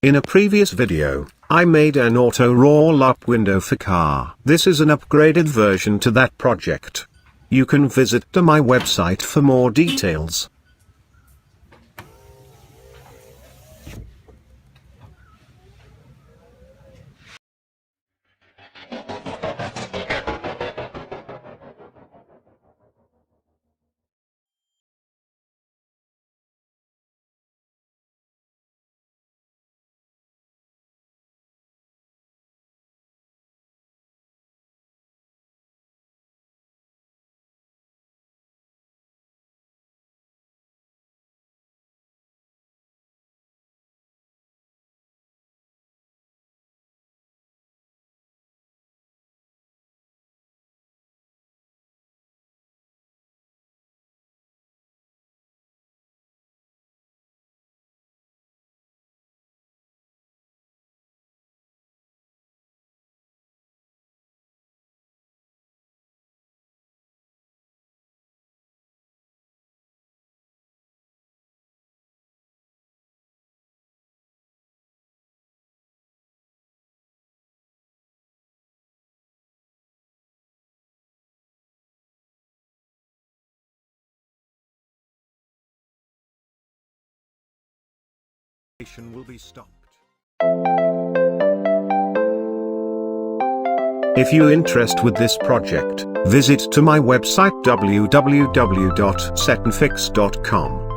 In a previous video, I made an auto roll-up window for car. This is an upgraded version to that project. You can visit my website for more details. Will be stopped. If you're interested with this project, visit to my website www.setnfix.com.